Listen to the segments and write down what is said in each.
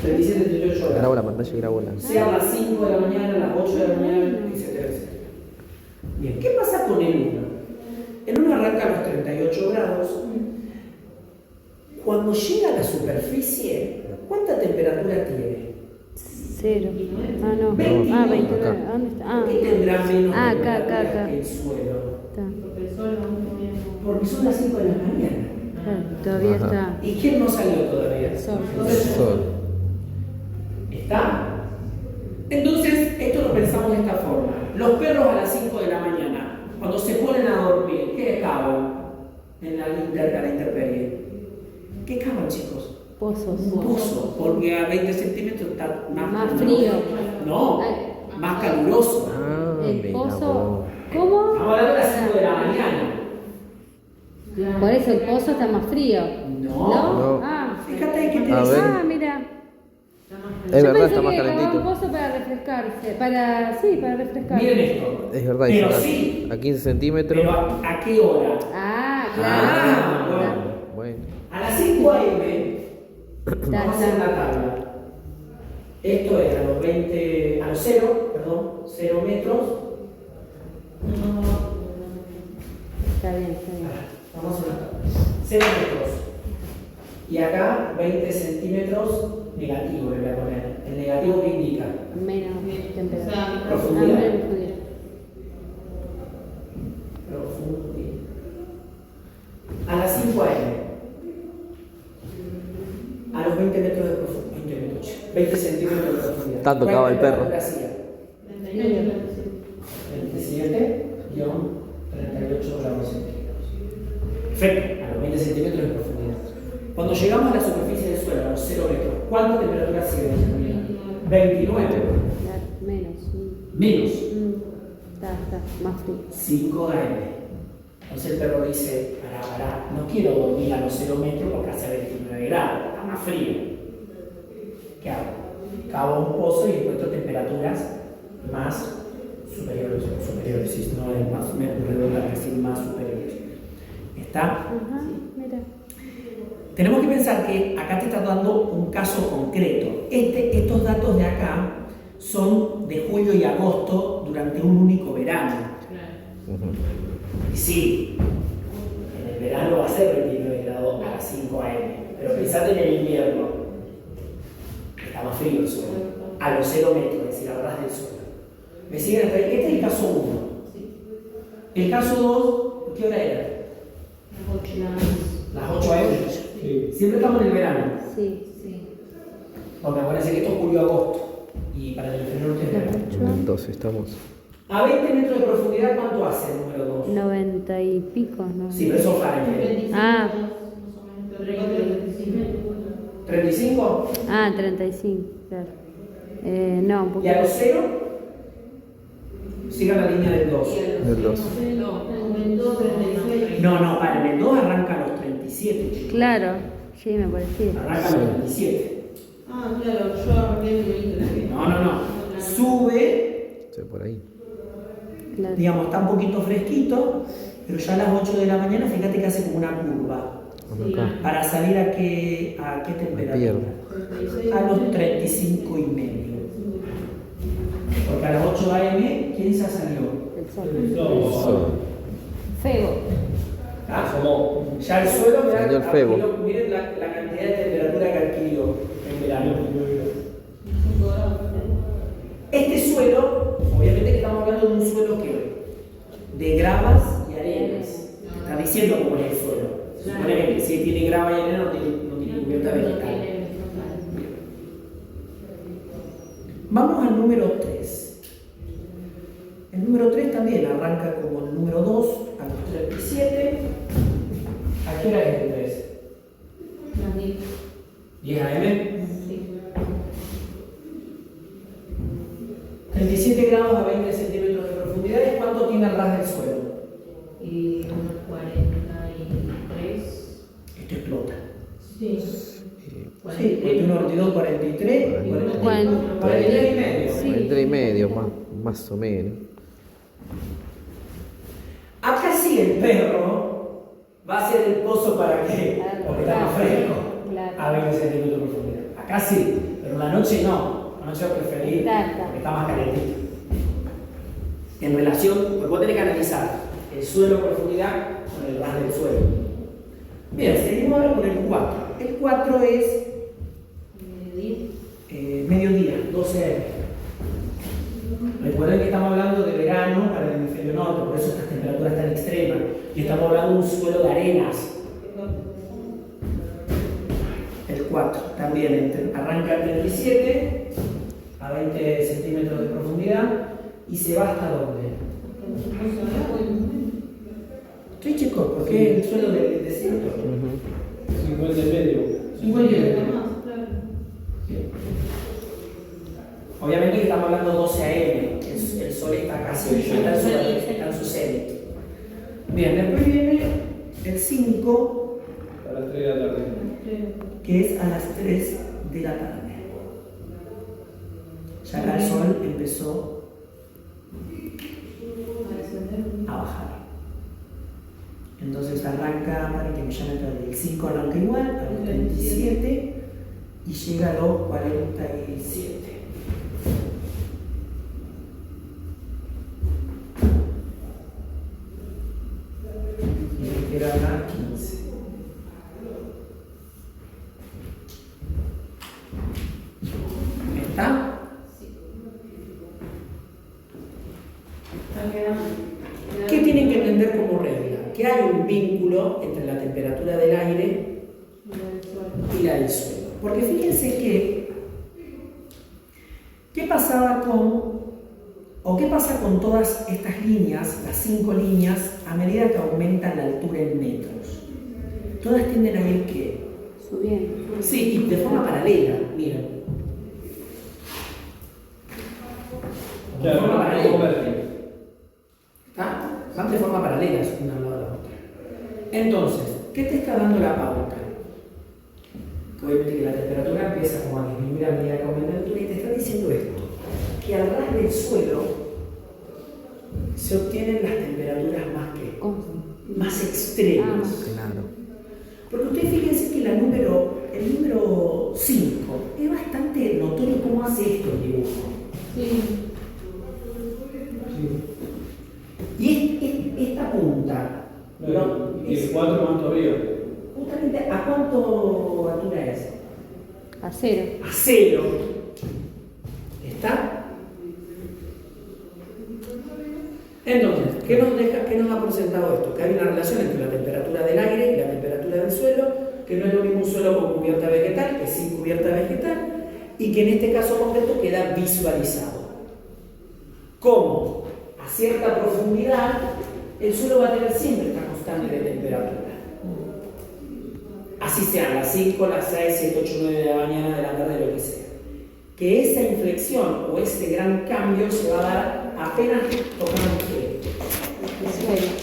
37, 38 grados. Grabo la pantalla y grabo la. Sea a las 5 de la mañana, a las 8 de la mañana, etcétera, etcétera. Bien, ¿qué pasa con el 1? El 1 arranca a los 38 grados. Cuando llega a la superficie, ¿cuánta temperatura tiene? 0. Ah, no. 29. Ah, 29. ¿Dónde está? Ah, ¿Por qué tendrá menos acá, temperatura acá. que el suelo? Está. Porque son las 5 de la mañana. Claro, todavía Ajá. está. ¿Y quién no salió todavía? Sol. Sol. ¿Está? Entonces, esto lo pensamos de esta forma. Los perros a las 5 de la mañana, cuando se ponen a dormir, ¿qué cavan en la intemperie? ¿Qué cavan, chicos? Pozos. Un pozo, porque a 20 centímetros está Más frío. No, más caluroso. Ah, El mira pozo. vos. ¿Cómo? Estamos hablando de las 5 de la mañana. Por eso el pozo está más frío. No. No. Ah, Fíjate que te A dice. ver. ah, mira. Es Yo verdad, pensé está más que cavaba un calentito. pozo para refrescarse. Para refrescarse. Miren esto. Es verdad, Pero dice sí. a 15 centímetros. Pero ¿a qué hora? Ah, Ah, claro. bueno. Bueno. A las 5 AM, Está, vamos a hacer la está. tabla. Esto es a los 20, a los 0 metros. Está bien, está bien. Vamos a hacer la tabla. 0 metros. Y acá 20 centímetros negativo le voy a poner. ¿El negativo qué indica? Menos temperatura. Profundidad. Ah, menos profundidad. Profundidad. A las 5 AM. A los 20 metros de profundidad. 20 centímetros de profundidad. Tanto ¿Cuál cava el perro. temperatura hacía? 27-38 grados centígrados. Perfecto, a los 20 centímetros de profundidad. Cuando llegamos a la superficie del suelo, a los 0 metros, ¿cuánta temperatura hacía? 29. Claro, menos. Menos. Está más frío. 5 AM. Entonces el perro dice, pará, no quiero dormir a los 0 metros porque hace 29 grados, está más frío. ¿Qué hago? Cavo un pozo y encuentro temperaturas más superiores, si no es más menos redonda, es decir, más superiores. ¿Está? Ajá, mira. Tenemos que pensar que acá te está dando un caso concreto. Estos datos de acá son de julio y agosto durante un único verano. Y sí, en el verano va a ser 29 grados a las 5 AM, pero pensate en el invierno, está más frío el suelo, a los 0 metros, es decir, a ras del suelo. ¿Me siguen hasta ahí? Este es el caso 1. El caso 2, ¿qué hora era? Las 8 AM. Siempre estamos en el verano, Sí. porque acuérdense que esto es julio-agosto, y para el inferior norte es verano. Entonces estamos. A 20 metros de profundidad, ¿cuánto hace el número 2? 90 y pico, ¿no? Sí, pero eso es Fahrenheit. Ah, 35. 35, claro. No, un Y poquito. a los 0, sigan la línea del 2. Del 2. No, para el 2 arranca a los 37, chicos. Claro, sí, me parecía. Arranca a los 37. Ah, claro, yo arranqué en el 20. No. Sube, Sí, por ahí. Claro. digamos, está un poquito fresquito, pero ya a las 8 de la mañana, fíjate que hace como una curva. Acá. Para salir a qué temperatura. Pierde. A los 35 y medio. Porque a las 8 AM, ¿quién se salió? El sol. Sol. Feo. Ah, ya el suelo, mirá, Señor Febo. miren la cantidad de temperatura que adquirió en verano. Este suelo, obviamente que estamos hablando de un suelo que de gravas y arenas. Está diciendo cómo es el suelo. Se supone que si tiene grava y arena no tiene cubierta vegetal. Vamos al número 3. El número 3 también arranca como el número 2 a los 37. ¿A qué hora es el 3? 10 AM. 37 grados a 20 centímetros de profundidad. ¿Y cuánto tiene el ras del suelo? Y unos 43. Esto explota. Sí. Sí, 41, 42, 43, 43 y medio. Sí. 3 y medio, más o menos. Acá sí el perro va a hacer el pozo para qué, porque está más fresco, Claro. a 20 centímetros de profundidad. Acá sí, pero la noche no. La noche preferí Está. porque está más calentito. En relación, pues vos tenés que analizar el suelo en profundidad con el ras del suelo. Bien, seguimos ahora con el 4. El 4 es mediodía, 12 AM. Recuerden que estamos hablando de verano para el hemisferio norte, por eso estas temperaturas tan extremas. Y estamos hablando de un suelo de arenas. El 4 también arranca en 37 a 20 centímetros de profundidad y se va hasta dónde. Sí, chicos, porque es el suelo del desierto. 50 y medio. 50 y medio. Obviamente que estamos hablando 12 AM, el sol está casi está en su cenit. Bien, después viene el 5, A las 3 de la tarde. que es a las 3 de la tarde. Ya acá el sol empezó a bajar. Entonces arranca, para que me llame todo, el 5 arranca igual, a los 37 y llega a los 47. Y queda a 15. ¿Está? ¿Qué tienen que entender como regla? Que hay un vínculo entre la temperatura del aire y la del suelo. Porque fíjense que, ¿qué pasaba qué pasa con todas estas líneas, las 5 líneas, a medida que aumentan la altura en metros? Todas tienden a ir ¿qué? Subiendo. Sí, y de forma paralela, miren. De forma paralela. ¿Está? Van de forma paralela una al lado de la otra. Entonces, ¿qué te está dando la pauta? Obviamente que la temperatura empieza como a disminuir a medida que aumenta la altura y te está diciendo esto, que al ras del suelo se obtienen las temperaturas más extremas. Claro. Porque ustedes fíjense que el número 5 es bastante notorio cómo hace esto el dibujo. Y esta punta, Y el 4 más todavía. justamente, ¿a cuánto altura es? A 0. A 0. ¿Está? Entonces, ¿qué nos da por sentado esto? Que hay una relación entre la temperatura del aire y la temperatura del suelo, que no es lo mismo un suelo con cubierta vegetal que sin cubierta vegetal, y que en este caso concreto queda visualizado. ¿Cómo? A cierta profundidad, el suelo va a tener siempre esta constante de temperatura. Así sean las 5, las 6, 7, 8, 9 de la mañana, de la tarde, lo que sea. Que esa inflexión o ese gran cambio se va a dar apenas tocando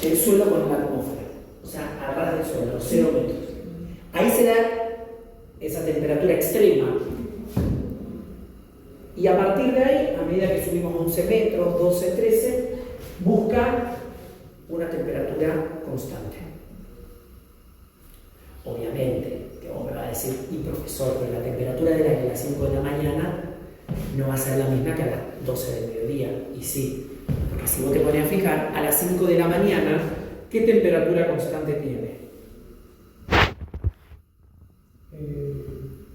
el suelo con la atmósfera. O sea, a ras del suelo, 0 metros. Ahí se da esa temperatura extrema. Y a partir de ahí, a medida que subimos 11 metros, 12, 13, busca una temperatura constante. Obviamente, que vos me vas a decir, y profesor, pero la temperatura del aire a las 5 de la mañana no va a ser la misma que a las 12 del mediodía. Y sí, porque si vos te pones a fijar, a las 5 de la mañana, ¿qué temperatura constante tiene?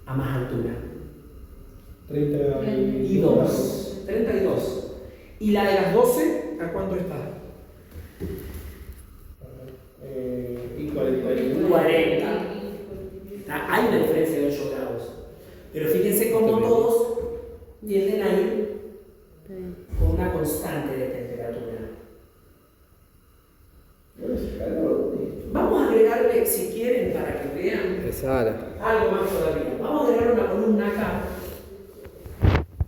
A más altura. 32. 32. ¿Y la de las 12, a cuánto está? Y 41. 40. Hay una diferencia de 8 grados. Pero fíjense cómo todos tienden a ir con una constante de temperatura. Vamos a agregarle, si quieren, para que vean algo más todavía. Vamos a agregar una columna acá.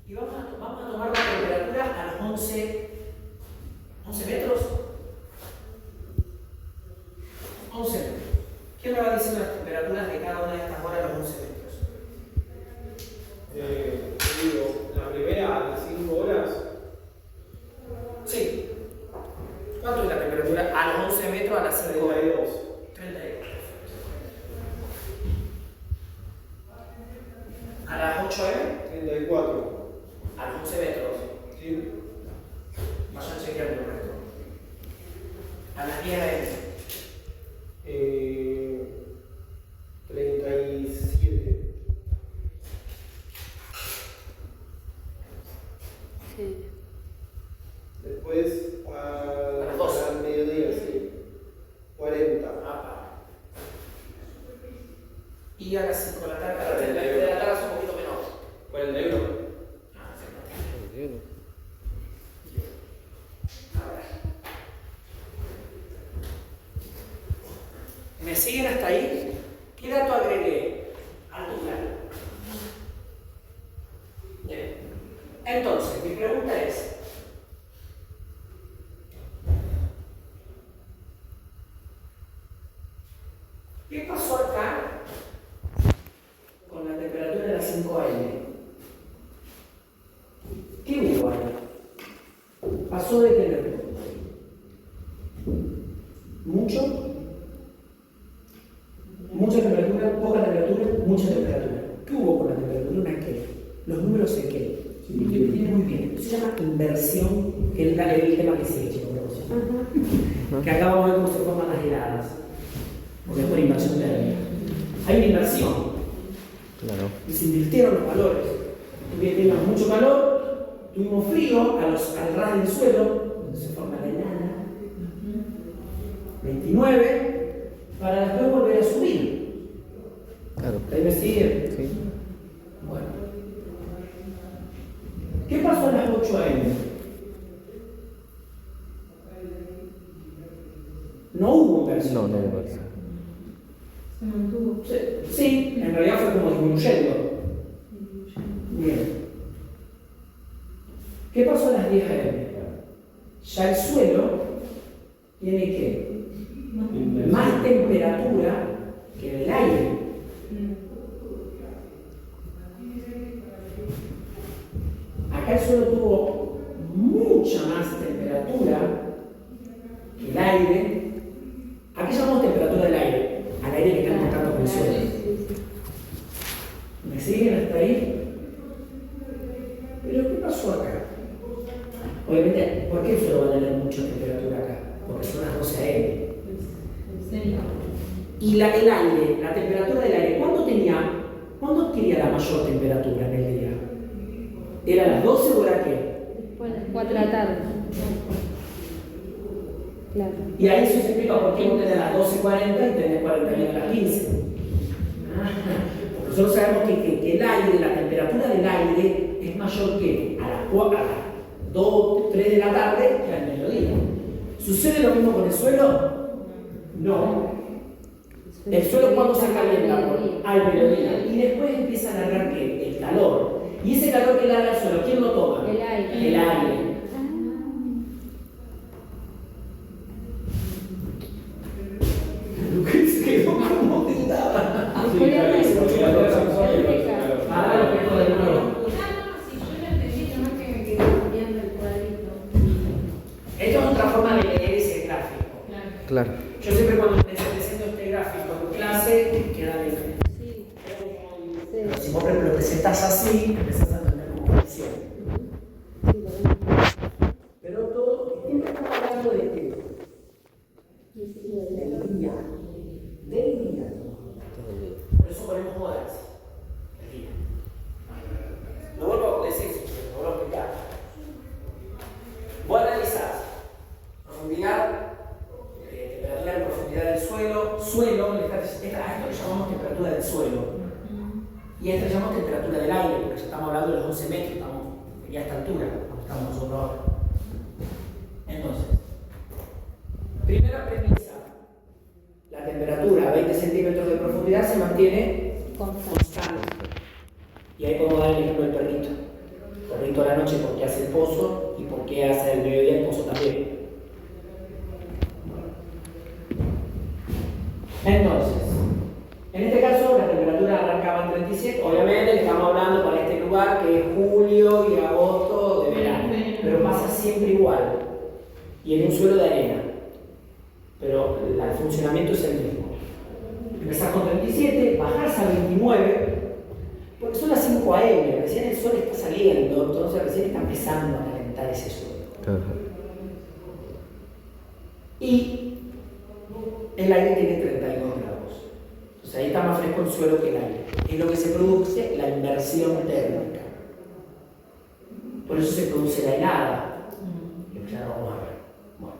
Y vamos a tomar la temperatura a los 11 metros. 11 metros. ¿Qué me va diciendo las temperaturas de cada una de estas horas a los 11 metros? Digo, la primera a las 5 horas. Sí. ¿Cuánto es la temperatura a los 11 metros a las 5 horas? 32. 32. A las 8M, 34. a los 11 metros. ¿Sí? Vayan chequeando el resto. A las 10 AM. 37. Sí. Después A las 12. al mediodía, sí. 40. Y a las 5 de la tarde, a las 3 de la tarde es un poquito menor. 41. Ah, sí. A ver. ¿Me siguen hasta ahí? ¿Qué dato agregué? Altura. Bien. Entonces, mi pregunta es, ¿qué pasó acá con la temperatura de las 5 AM? ¿Qué hubo ahí? Pasó de tener mucha temperatura, poca temperatura, mucha temperatura. ¿Qué hubo con la temperatura? Una que los números se qué. Muy bien. Eso se llama inversión, que es el tema que sigue, chicos. Que acá vamos a ver cómo se forman las heladas. Porque es por inversión térmica. Hay una inversión. Claro. Y se invirtieron los valores. Teníamos mucho calor, tuvimos frío al ras del suelo, donde se forma la helada. 29, para después volver a subir. Claro. ¿Ahí me sigue? Sí. Bueno. ¿Qué pasó a las 8 AM? No hubo inversión. No, no me parece. Se mantuvo. Sí, en realidad fue como disminuyendo. Bien. ¿Qué pasó a las 10 AM? Ya el suelo tiene que más temperatura que el aire. Acá el suelo tuvo mucha más temperatura que el aire. Aquí llamamos temperatura del aire, al aire que está en contacto con el suelo. ¿Me siguen hasta ahí? Pero ¿qué pasó acá? Obviamente, ¿por qué el suelo va a tener mucha temperatura acá? Porque son las 12 AM. ¿En serio? Y el aire, la temperatura del aire, ¿cuándo tenía la mayor temperatura en el día? ¿Era a las 12 o era qué? Después de las 4 de la tarde. Claro. Y ahí eso se explica por qué vos tenés a las 12:40 y tenés 41 a las 15. Porque nosotros sabemos que el aire, la temperatura del aire es mayor que a las 2, 3 de la tarde que al mediodía. ¿Sucede lo mismo con el suelo? No. El suelo cuando se calienta al mediodía y después empieza a largar ¿qué? El calor. Y ese calor que larga el suelo, ¿quién lo toma? El aire. El aire. Se quedó como estaba. Después de la Sí, porque la otra persona Ahora Ahora lo que de nuevo. Si yo lo entendí, nomás que me quedé cambiando el cuadrito. Esto es otra forma de leer ese gráfico. Claro. Yo siempre cuando les presento este gráfico en clase, queda diferente. Sí. Pero si vos lo presentás así, empezás a entender como función. Pero todo, siempre estamos hablando de qué? Del día. Del día. Por eso ponemos horas. El día. Lo vuelvo a decir, lo vuelvo a explicar. Vos analizás profundidad, temperatura y profundidad del suelo, a esto le llamamos temperatura del suelo. Y a esto le llamamos temperatura del aire, porque ya estamos hablando de los 11 metros, estamos ya a esta altura, como estamos nosotros ahora. Entonces, primera premisa, la temperatura a 20 centímetros de profundidad se mantiene constante. Y ahí podemos dar el ejemplo del perrito. El perrito a la noche porque hace el pozo y porque hace el mediodía el pozo también. Entonces, en este caso la temperatura arrancaba en 37, obviamente le estamos hablando para este lugar que es julio y agosto de verano, pero pasa siempre igual y en un suelo de arena, pero el funcionamiento es el mismo. Empezás con 37, bajás a 29, Porque son las 5 AM, recién el sol está saliendo, entonces recién está empezando a calentar ese suelo. Ajá. Y el aire tiene 32 grados. O sea, ahí está más fresco el suelo que el aire. Es lo que se produce la inversión térmica. Por eso se produce la helada. Que ya lo vamos a ver. Bueno.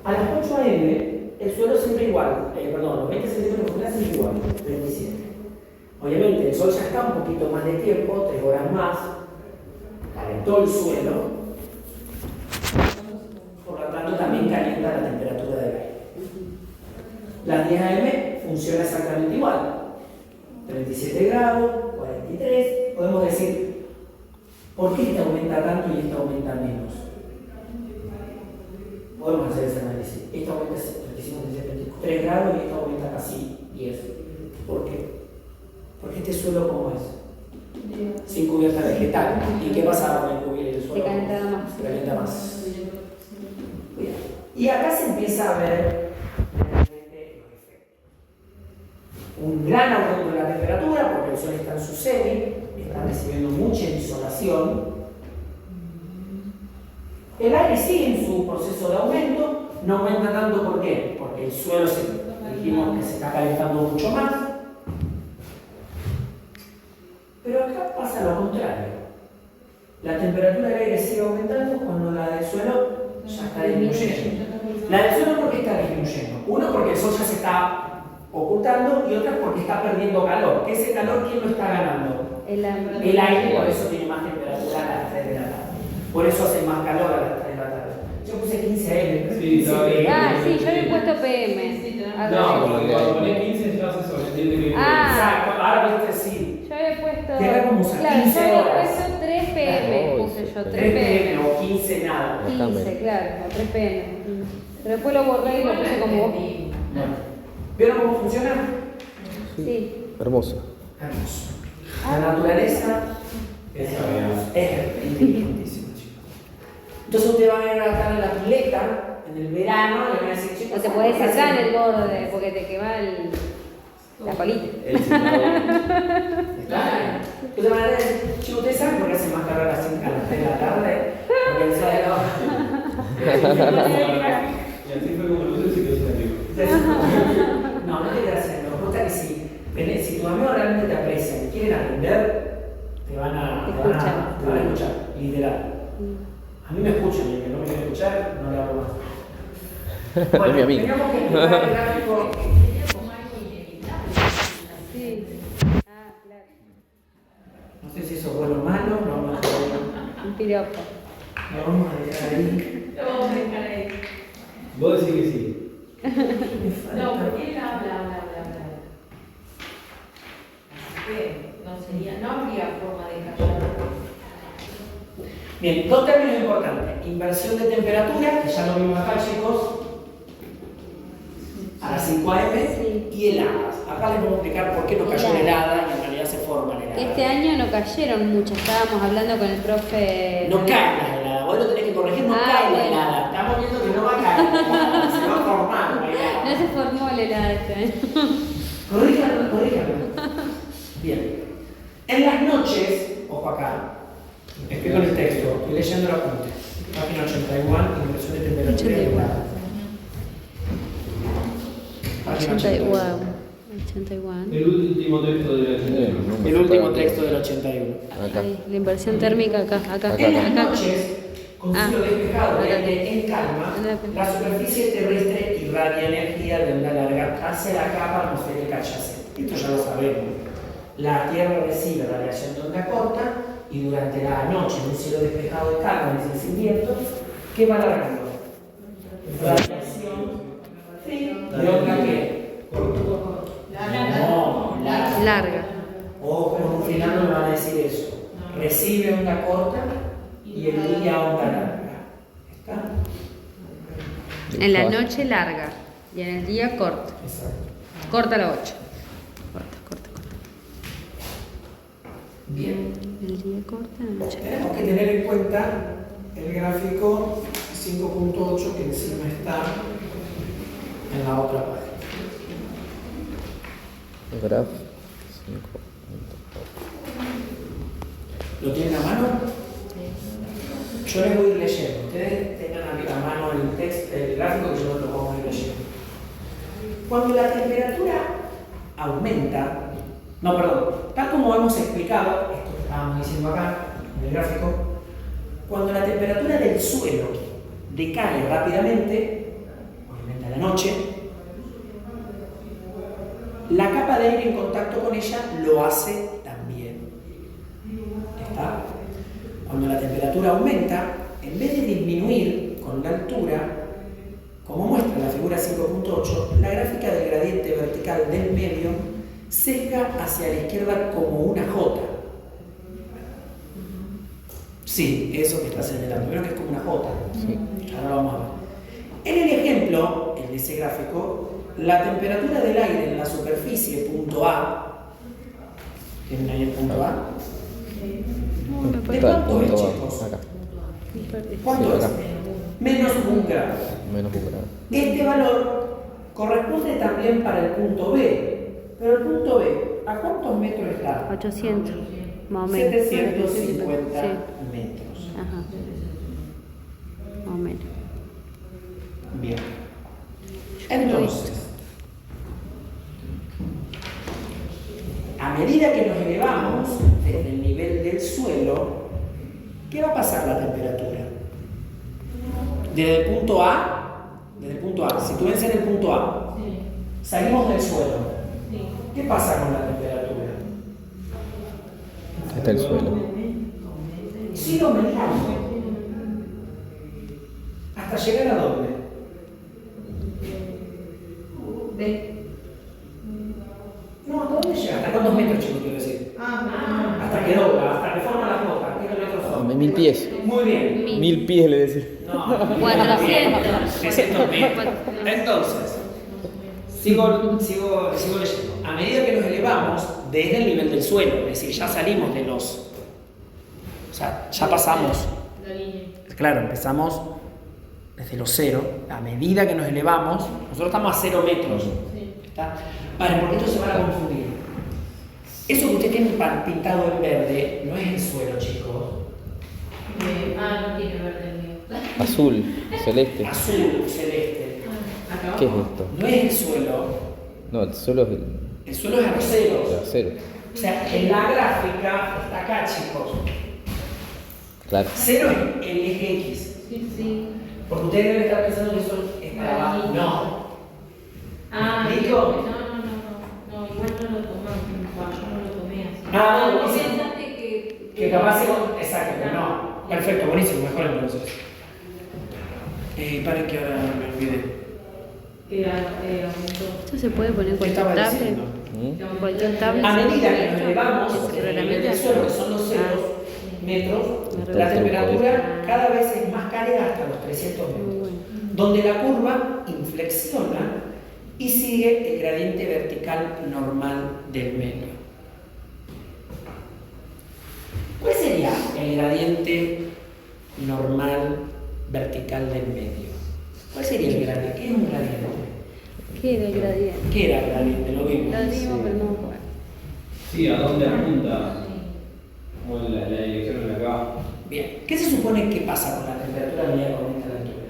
A las 8 AM, el suelo siempre igual. Los 20 centímetros de profundidad siempre igual, 27. Obviamente, el sol ya está un poquito más de tiempo, 3 horas más. Calentó el suelo. Por lo tanto, también calienta la temperatura del aire. Las 10 AM funciona exactamente igual. 37 grados, 43. Podemos decir, ¿por qué esta aumenta tanto y esta aumenta menos? Podemos hacer ese análisis. Esta aumenta 3 grados y esta aumenta casi 10. ¿Por qué? Porque este suelo, ¿cómo es? Sin cubierta vegetal. ¿Y qué pasa con el suelo? Se calienta más. Se calienta más. Y acá se empieza a ver realmente los efectos. Un gran aumento de la temperatura, porque el sol está en su zenit, está recibiendo mucha insolación. El aire sigue en su proceso de aumento, no aumenta tanto, ¿por qué? Porque el suelo, dijimos que se está calentando mucho más. Pero acá pasa lo contrario. La temperatura del aire sigue aumentando cuando la del suelo ya está disminuyendo. La del suelo, ¿por qué está disminuyendo? Uno, porque el sol ya se está ocultando, y otra porque está perdiendo calor. Ese calor, ¿quién lo está ganando? El aire, por eso tiene más temperatura a las 3 de la tarde. Por eso hace más calor a las 3 de la tarde. Yo puse 15 AM. Sí, está bien. Sí, yo había puesto PM. No, porque cuando pones 15 ya se sobreentiende que... Exacto, ahora viste, sí. Yo había puesto. Queda como Claro, 15 yo había horas. puesto 3 PM. Puse yo 3 3 PM. PM o 15 nada. 15, claro, o 3 PM. Pero después lo borré y lo puse como vos. Bueno. ¿Vieron cómo funciona? Sí. Hermoso. Hermoso. La naturaleza es inteligentísima, chicos. Entonces ustedes van a ir acá en la pileta en el verano y van a decir, chicos, O te podés sacar el borde porque te quema la colita. Está. Entonces van a decir, chicos, ¿ustedes saben por qué hace más calor a las 3 de la tarde? Porque el sol de Y así fue como lo puse y quedó sin amigo. No, no te quedas haciendo. Me gusta que si tus amigos realmente te aprecian y quieren aprender, te van a escuchar, literal. A mí me escuchan, y el que no me quiere escuchar, no le hablo más. Bueno, mi amigo. teníamos que explicar el gráfico. Sí. Ah, claro. No sé si eso es bueno o malo, no vamos a dejar Un piropo. ahí. Lo vamos a dejar ahí. Lo vamos a dejar ahí. Vos decís que sí. No, porque él habla. Así que no habría forma de callarlo. Bien, dos términos importantes. Inversión de temperatura, que ya lo vimos acá, chicos, a las 5 AM, y heladas. Acá les voy a explicar por qué no cayó helada y en realidad se forman heladas. Este año no cayeron muchas, estábamos hablando con el profe. No caen las heladas, vos lo tenés que corregir, no cae la helada. Estamos viendo que no va a caer la helada, se va a formar la helada. No se formó la helada este año. Corríjanlo. Bien. En las noches, ojo acá, explico el texto, estoy leyendo la apunte. Página 81, inversión de temperatura y helada. Página 81. 81. El último texto de la gente. El último texto del 81. Acá. La inversión térmica acá. En las noches, con cielo despejado y acá. aire en calma, la superficie terrestre irradia energía de onda larga hacia la capa atmosférica adyacente. Esto ya lo sabemos. La Tierra recibe radiación de onda corta y durante la noche, en un cielo despejado de calma y sin vientos, ¿qué va largando? Radiación de onda ¿qué? No, Larga. Ojo, un final no me van a decir eso. Recibe onda corta y envía onda larga. ¿Está? En la noche larga y en el día corta. Exacto. Corta la 8. Corta. Bien. El día corta, la noche. Tenemos que tener en cuenta el gráfico 5.8 que encima está en la otra página. Graph 5.8. ¿Lo tienen a mano? Yo les voy a ir leyendo. Ustedes tengan a mano el texto, el gráfico, que yo lo vamos a ir leyendo. Cuando la temperatura aumenta, no, perdón, tal como hemos explicado, esto que estábamos diciendo acá en el gráfico, cuando la temperatura del suelo decae rápidamente, obviamente a la noche, la capa de aire en contacto con ella lo hace también. ¿Está? Cuando la temperatura aumenta, en vez de disminuir con la altura, como muestra la figura 5.8, la gráfica del gradiente vertical del medio sesga hacia la izquierda como una J. Sí, eso que está señalando, creo que es como una J. Sí. Ahora lo vamos a ver. En el ejemplo, el de ese gráfico, la temperatura del aire en la superficie, punto A, ¿tienen ahí el punto A? ¿De cuánto es, chicos? Acá. ¿Cuánto Sí, es? acá. Menos 1 grado. Menos 1 grado. Este valor corresponde también para el punto B. Pero el punto B, ¿a cuántos metros está? 800, más o menos. 750 Sí. metros. Ajá. Más o menos. Bien. Entonces, a medida que nos elevamos desde el nivel del suelo, ¿qué va a pasar la temperatura? Desde el punto A, sitúense en el punto A, salimos del suelo. ¿Qué pasa con la temperatura? Está el suelo. Sigue aumentando. ¿Hasta llegar a dónde? No, ¿hasta dónde llega? ¿Hasta cuántos metros, chicos, quiero decir? Hasta que dobla, hasta que forma la J. ¿Qué metros son? 1000 pies. Muy bien. 1000 pies le decís. No, 400. 300 metros. Entonces, sigo leyendo. A medida que nos elevamos desde el nivel del suelo, es decir, ya salimos de los... O sea, ya pasamos... Claro, empezamos desde los 0. A medida que nos elevamos, nosotros estamos a 0 metros. ¿Está? Vale, porque esto se van a confundir. Eso que ustedes tienen pintado en verde no es el suelo, chicos. No tiene verde el mío. Azul, celeste. Azul, celeste. ¿Qué es esto? No es el suelo. No, el suelo es El suelo es a los ceros. el acero. O sea, en la gráfica está acá, chicos. Claro. 0 es el eje X. Sí. Porque ustedes deben estar pensando que eso está abajo. No. ¿Explico? No, igual no lo tomamos, yo no lo tomé así. Ah, no sí. pensaste Que capaz exacto, que no. Perfecto, buenísimo, mejor entonces. Paren que ahora me olvidé. Aumentó. Esto se puede poner ¿Qué con estaba tablet. diciendo? Cualquier tablet. A medida que nos elevamos Ese desde el nivel programita. del suelo, que son los 0 metros, la temperatura cada vez es más cálida hasta los 300 Muy metros, bueno. donde la curva inflexiona y sigue el gradiente vertical normal del medio. ¿Cuál sería el gradiente normal vertical del medio? ¿Cuál sería el gradiente? ¿Qué es un gradiente? ¿Qué era el gradiente? ¿Qué era el gradiente? Lo vimos. Lo dimos, pero no me acuerdo. Sí, ¿a dónde apunta? Como la dirección en la acá. Bien. ¿Qué se supone que pasa con la temperatura a medida que aumenta la altura?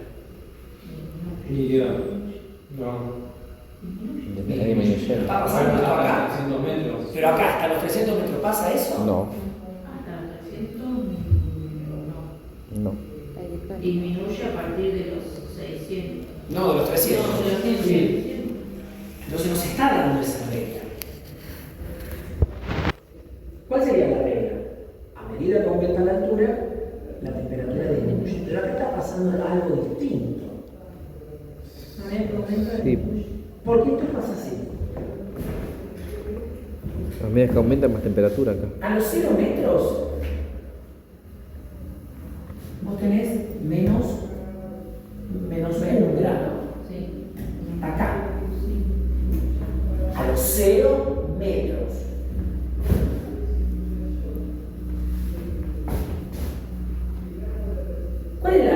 Ni idea. No. Desde la disminución. ¿Está pasando esto acá? 300 metros. Pero acá, hasta los 300 metros, ¿pasa eso? No, Hasta 300 no. no. Disminuye a partir de los 600. No, de los 300. No, de los 100. Sí. Entonces nos está dando esa regla. ¿Cuál sería la regla? A medida que aumenta la altura, la temperatura disminuye. Pero acá está pasando algo distinto. Sí. ¿Por qué esto pasa así? A medida que aumenta más temperatura acá. A los 0 metros, vos tenés menos 1 grado. Acá. A los 0 metros. ¿Cuál es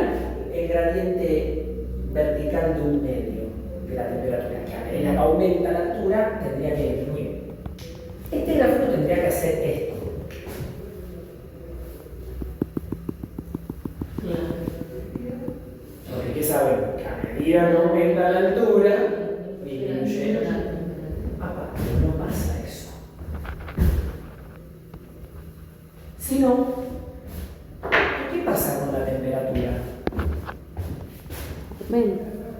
el gradiente vertical de un medio de la temperatura? Que a medida que aumenta la altura, tendría que disminuir. Este gráfico tendría que hacer esto. medida que aumenta la altura, disminuye. Pero no pasa eso. Sino, ¿qué pasa con la temperatura?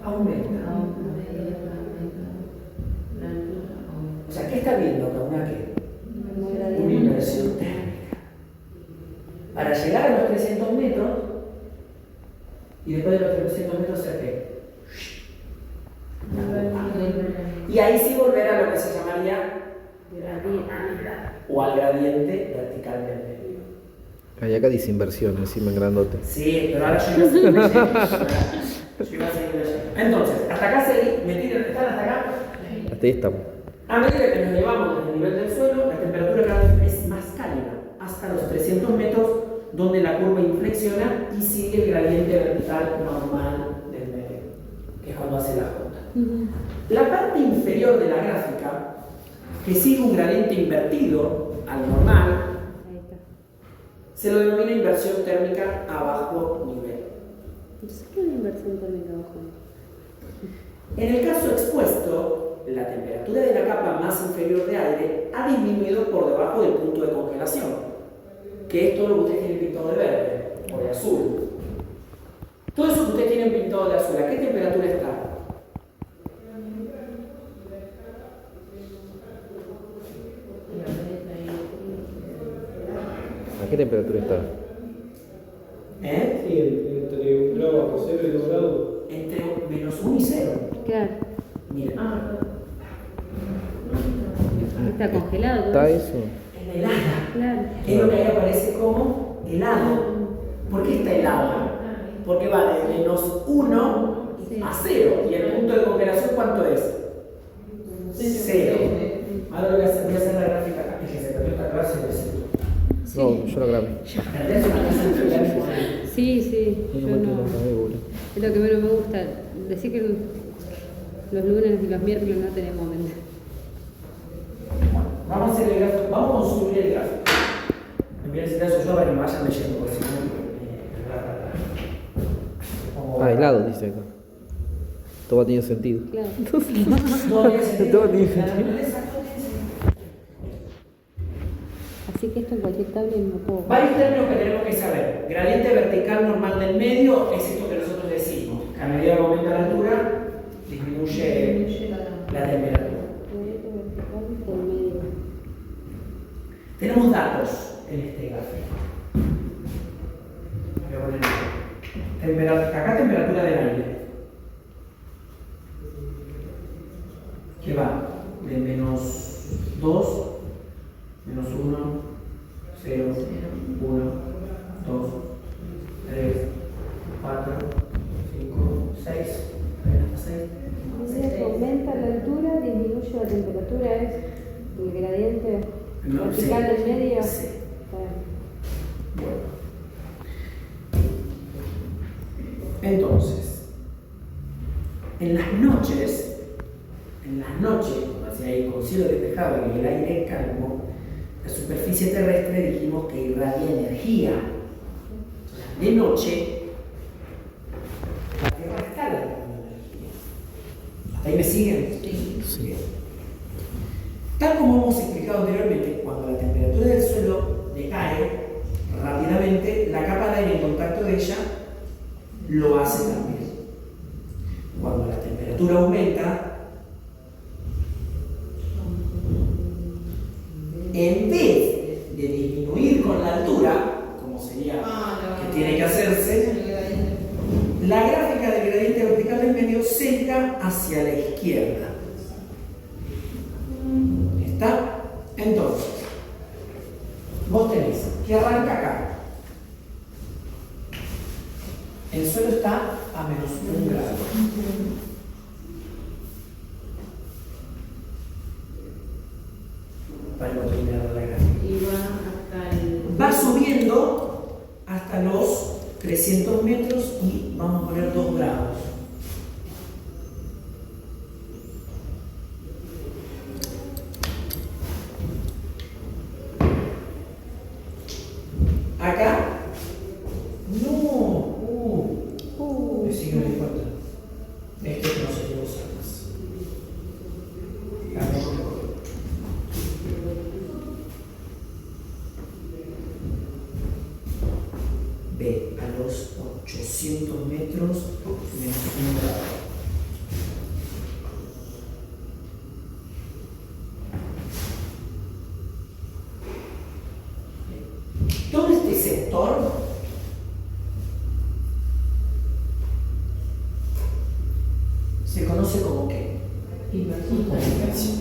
Aumenta. O sea, ¿qué está viendo acá? Una inversión térmica. Para llegar a los 300 metros, y después de los 300 metros se qué. Y ahí sí volver a lo que se llamaría o al gradiente vertical del medio. Ahí acá dice inversión, encima en grandote. Sí, pero ahora yo iba a seguir leyendo. Entonces, hasta acá ¿están hasta acá? Hasta ahí estamos. A medida que nos elevamos desde el nivel del suelo, la temperatura cada vez es más cálida, hasta los 300 metros, donde la curva inflexiona y sigue el gradiente vertical normal del medio, que es cuando hace la J. La parte inferior de la gráfica, que sigue un gradiente invertido al normal, se lo denomina inversión térmica a bajo nivel. ¿Qué es una inversión térmica bajo? En el caso expuesto, la temperatura de la capa más inferior de aire ha disminuido por debajo del punto de congelación, que es todo lo que ustedes tienen pintado de verde o de azul. Todo eso que ustedes tienen pintado de azul, ¿a qué temperatura está? ¿A qué temperatura está? Sí, entre 1 grado bajo 0 y 2 grados. Entre -1 y 0. Claro. Miren. Está congelado. ¿Está eso? Es helada. Claro. Es lo que ahí aparece como helado. ¿Por qué está helada? Porque va de -1 a 0. ¿Y el punto de congelación cuánto es? 0. Ahora voy a hacer la gráfica acá. Es que se perdió esta clase de 0. No, yo lo grabé. ¿Perdés una clase de gráfica? Sí, No yo me no. grabé, boludo. Es lo que menos me gusta. Decir que los lunes y los miércoles no tenemos mente. Vamos a hacer el gráfico. Vamos a construir el gráfico. En vez de hacer eso yo para que me vayan leyendo, porque si no. Helado, dice acá. Todo tiene sentido. Claro. No tiene sentido. Todo tiene La sentido. naturaleza no tiene sentido. Así que esto en cualquier tabla no puedo. Varios términos que tenemos que saber. Gradiente vertical normal del medio es esto que nosotros decimos. Que a medida que aumenta la altura, disminuye la temperatura. Gradiente vertical del medio. Tenemos datos en este gráfico. Voy a poner acá temperatura del aire. Que va de -2, -1, 0, 1, 2, 3, 4, 5, 6. A medida que aumenta la altura, disminuye la temperatura, es el gradiente vertical del medio. Sí. Bueno. Entonces, en las noches, como decía ahí, con cielo despejado y el aire calmo, la superficie terrestre dijimos que irradia energía. De noche, la Tierra está irradiando energía. ¿Hasta ahí me siguen? Sí. Tal como hemos explicado anteriormente, cuando la temperatura del suelo decae rápidamente, la capa de aire en contacto de ella lo hace también. Cuando la temperatura aumenta, en vez de disminuir con la altura, como sería que tiene que hacerse, la gráfica del gradiente vertical del medio sesga hacia la izquierda. ¿Está? Entonces, vos tenés que arranca acá. El suelo está a -1 grado. Para terminar la gráfica. Y va hasta el. Va subiendo hasta los 300 metros y vamos a poner 2 grados. Acá, no, me sigue muy fuerte. B, a los 800 metros menos 1 grado. Todo este sector se conoce como ¿qué? Inversión.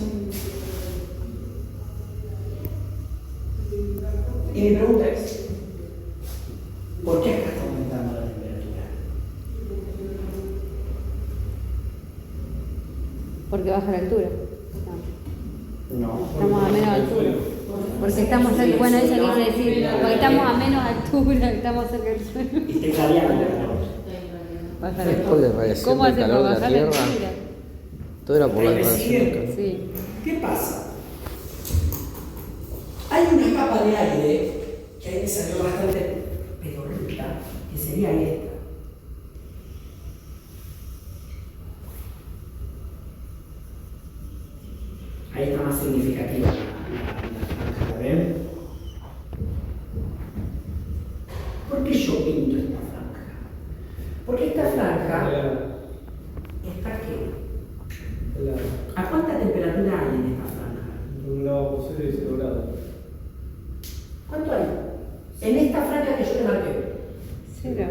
Y mi pregunta es, ¿por qué acá está aumentando la temperatura? Porque baja la altura. No. Estamos a menos altura. Porque estamos cerca, bueno, eso quiere decir, porque estamos a menos altura, estamos cerca del suelo. Y te clareando, Baja la Es por la altura. radiación ¿Cómo del hacen calor para de la bajar la Tierra. altura? Todo era por la Ahí me radiación siguen. del calor. Sí. ¿Qué pasa? Hay una capa de aire que ahí me salió bastante pedorrita, que sería esta. Ahí está más significativa la franja, ¿la ven? ¿Por qué yo pinto esta franja? Porque esta franja está ¿qué? ¿A cuánta temperatura hay en esta franja? Un grado por 0 y 0 grados. ¿Cuánto hay? En esta franja que yo te marqué. Cero.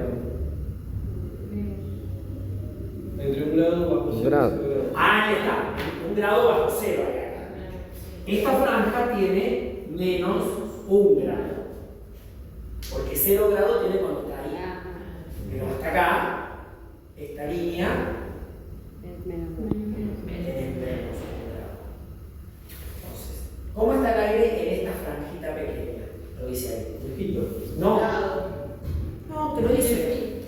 Entre 1 grado bajo 0 y 0 grado. grados. Ahí está, 1 grado bajo cero. Esta franja tiene menos 1 grado. Porque 0 grado tiene cuando está ahí. Pero hasta acá, esta línea Es menos. tiene menos 1 grado. Entonces, ¿cómo está el aire en esta franjita pequeña? Lo dice ahí. Fresquito. No. No, te lo dice.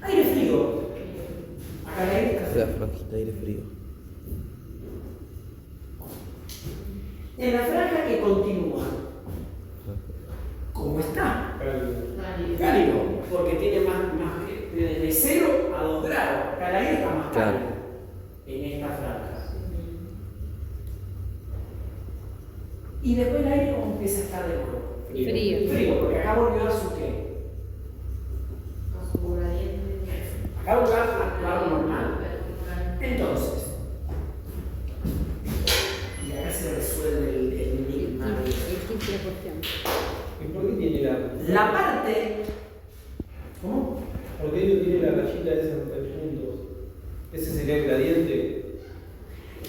Aire frío. Acá el aire está La frío. franjita de aire frío. En la franja que continúa, ¿cómo está? Cálido, porque tiene más de 0 a 2 grados. Acá el aire está más cálido en esta franja. Y después el aire como empieza a estar de nuevo. Frío. Frío, porque acá volvió a su qué. Acá volvió a actuar normal. Entonces, y acá se resuelve el enigma. Existe la cuestión. ¿Y por qué tiene La parte. ¿Cómo? ¿Por qué no tiene la rayita esa en puntos? ¿Ese sería el gradiente?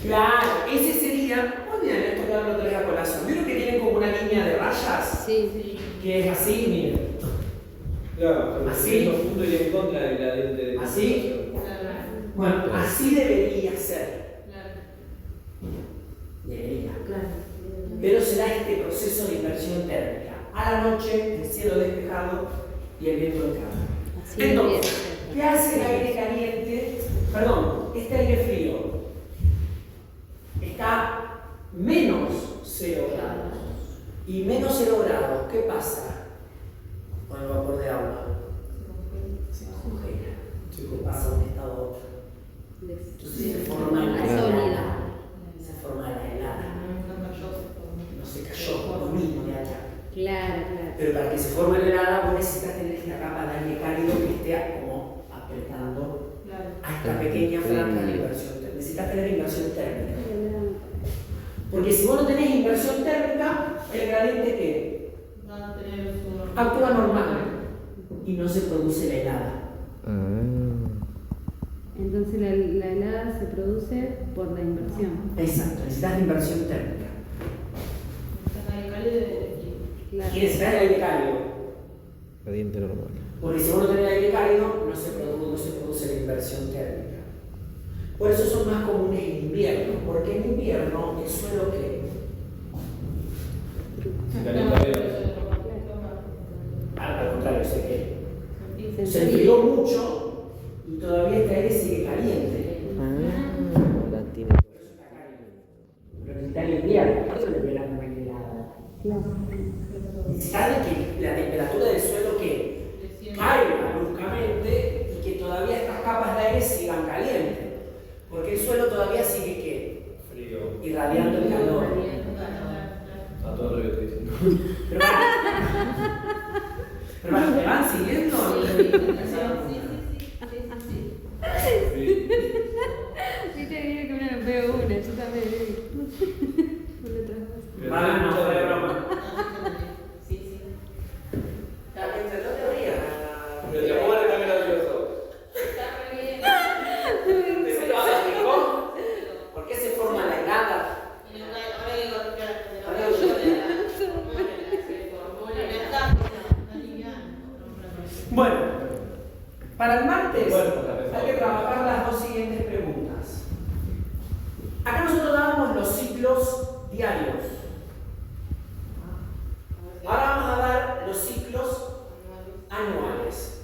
Claro, ese sería. Muy bien, esto ya lo traje a colación. ¿Vieron que tienen como una línea de rayas? Sí. Que es así, miren. Claro, ¿Así? los puntos irían en contra del gradiente de ¿Así? Bueno, así debería ser. Debería. Pero será este proceso de inversión térmica. A la noche, el cielo despejado y el viento en calma. Así Entonces, debería ser. ¿qué hace el aire caliente? Perdón, este aire frío está menos 0 grados. Y menos 0 grados, ¿qué pasa con el vapor de agua? Se congela. ¿Qué pasa de un estado a otro? Entonces se forma la helada. Se forma la helada. No se cayó, lo mismo de allá. Claro. Pero para que se forme la helada, vos necesitas tener esta capa de aire cálido que esté como apretando a esta pequeña franja de inversión térmica. Necesitas tener inversión térmica. Porque si vos no tenés inversión térmica, el gradiente ¿qué? Actúa normal y no se produce la helada. Entonces la helada se produce por la inversión. Exacto, necesitas inversión térmica. Claro. Y necesitas el aire cálido. Gradiente normal. Porque si vos no tenés aire cálido, no se produce la inversión térmica. Por eso son más comunes en invierno, porque en invierno el suelo que Se calienta menos. al contrario, se Se enfrió mucho y todavía este aire sigue caliente. La tiene. Por eso está cálido. Pero necesita el invierno, por eso le verano una helada. Necesitas que la temperatura del suelo que caiga bruscamente y que todavía estas capas de aire sigan calientes. Porque el suelo todavía sigue ¿qué? Frío. Irradiando el calor. A todo lo que estoy diciendo. Pero ¿me van siguiendo? Bueno, para el martes Bueno, hay que trabajar las dos siguientes preguntas. Acá nosotros dábamos los ciclos diarios. Ahora vamos a dar los ciclos anuales.